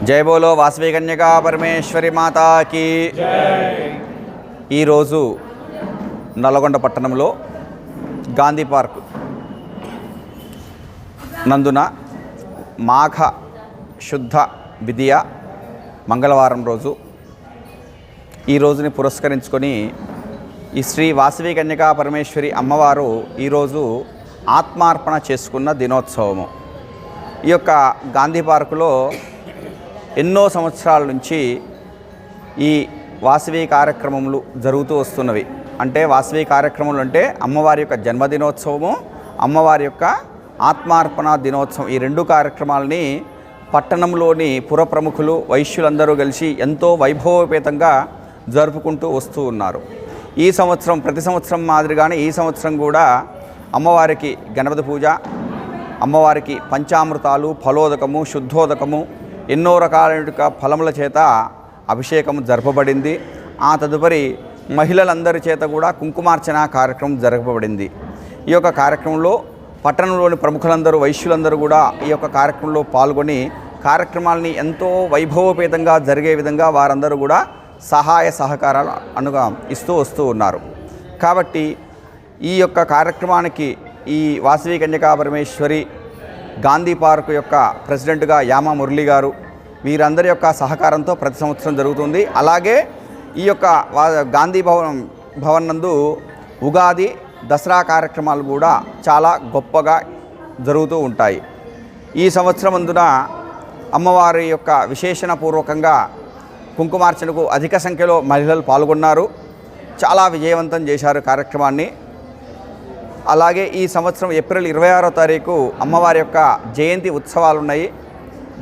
జై బోలో వాసవి కన్యకా పరమేశ్వరి మాతాకి. ఈరోజు నల్లగొండ పట్టణంలో గాంధీ పార్క్ నందున మాఘ శుద్ధ విధియ మంగళవారం రోజు ఈ రోజుని పురస్కరించుకొని ఈ శ్రీ వాసవి కన్యకా పరమేశ్వరి అమ్మవారు ఈరోజు ఆత్మార్పణ చేసుకున్న దినోత్సవము. ఈ యొక్క గాంధీ పార్కులో ఎన్నో సంవత్సరాల నుంచి ఈ వాసవి కార్యక్రమములు జరుగుతూ వస్తున్నవి. అంటే వాసవి కార్యక్రమాలు అంటే అమ్మవారి యొక్క జన్మదినోత్సవము, అమ్మవారి యొక్క ఆత్మార్పణ దినోత్సవం, ఈ రెండు కార్యక్రమాలని పట్టణంలోని పుర ప్రముఖులు వైశ్యులందరూ కలిసి ఎంతో వైభవోపేతంగా జరుపుకుంటూ వస్తూ ఉన్నారు. ఈ సంవత్సరం ప్రతి సంవత్సరం మాదిరిగానే ఈ సంవత్సరం కూడా అమ్మవారికి గణపతి పూజ, అమ్మవారికి పంచామృతాలు, ఫలోదకము, శుద్ధోదకము, ఎన్నో రకాల ఫలముల చేత అభిషేకం జరపబడింది. ఆ తదుపరి మహిళలందరి చేత కూడా కుంకుమార్చన కార్యక్రమం జరపబడింది. ఈ యొక్క కార్యక్రమంలో పట్టణంలోని ప్రముఖులందరూ, వైశ్యులందరూ కూడా ఈ యొక్క కార్యక్రమంలో పాల్గొని కార్యక్రమాలని ఎంతో వైభవోపేతంగా జరిగే విధంగా వారందరూ కూడా సహాయ సహకారాలు ఇస్తూ వస్తూ ఉన్నారు. కాబట్టి ఈ యొక్క కార్యక్రమానికి ఈ వాసవి కన్యకా పరమేశ్వరి గాంధీ పార్కు యొక్క ప్రెసిడెంట్గా యామ మురళి గారు, వీరందరి యొక్క సహకారంతో ప్రతి సంవత్సరం జరుగుతుంది. అలాగే ఈ యొక్క గాంధీ భవన్ నందు ఉగాది, దసరా కార్యక్రమాలు కూడా చాలా గొప్పగా జరుగుతూ ఉంటాయి. ఈ సంవత్సరం అందున అమ్మవారి యొక్క విశేషణ పూర్వకంగా కుంకుమార్చనకు అధిక సంఖ్యలో మహిళలు పాల్గొన్నారు. చాలా విజయవంతం చేశారు కార్యక్రమాన్ని. అలాగే ఈ సంవత్సరం ఏప్రిల్ 26వ తారీఖు అమ్మవారి యొక్క జయంతి ఉత్సవాలు ఉన్నాయి.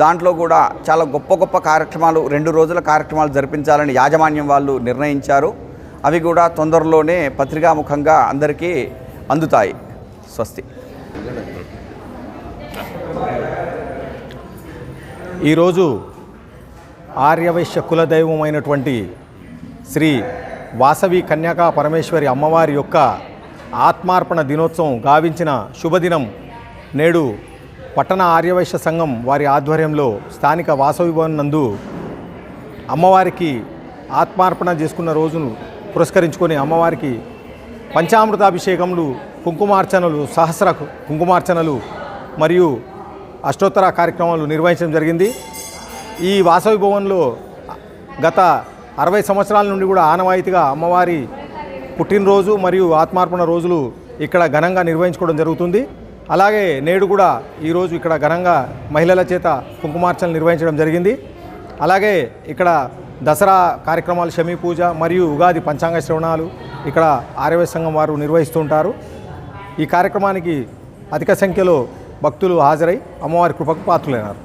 దాంట్లో కూడా చాలా గొప్ప గొప్ప కార్యక్రమాలు, 2 రోజుల కార్యక్రమాలు జరిపించాలని యాజమాన్యం వాళ్ళు నిర్ణయించారు. అవి కూడా తొందరలోనే పత్రికాముఖంగా అందరికీ అందుతాయి. స్వస్తి. ఈరోజు ఆర్యవైశ్య కులదైవమైనటువంటి శ్రీ వాసవి కన్యకా పరమేశ్వరి అమ్మవారి యొక్క ఆత్మార్పణ దినోత్సవం గావించిన శుభదినం. నేడు పట్టణ ఆర్యవైశ్య సంఘం వారి ఆధ్వర్యంలో స్థానిక వాసవి భవన్ నందు అమ్మవారికి ఆత్మార్పణ చేసుకున్న రోజును పురస్కరించుకొని అమ్మవారికి పంచామృతాభిషేకములు, కుంకుమార్చనలు, సహస్ర కుంకుమార్చనలు మరియు అష్టోత్తర కార్యక్రమాలు నిర్వహించడం జరిగింది. ఈ వాసవి భవన్లో గత 60 సంవత్సరాల నుండి కూడా ఆనవాయితీగా అమ్మవారి పుట్టినరోజు మరియు ఆత్మార్పణ రోజులు ఇక్కడ ఘనంగా నిర్వహించుకోవడం జరుగుతుంది. అలాగే నేడు కూడా ఈరోజు ఇక్కడ ఘనంగా మహిళల చేత కుంకుమార్చనలు నిర్వహించడం జరిగింది. అలాగే ఇక్కడ దసరా కార్యక్రమాలు, శమీ పూజ మరియు ఉగాది పంచాంగ శ్రవణాలు ఇక్కడ ఆర్యవైశ్య సంఘం వారు నిర్వహిస్తూ ఉంటారు. ఈ కార్యక్రమానికి అధిక సంఖ్యలో భక్తులు హాజరై అమ్మవారి కృపకు పాత్రులైనారు.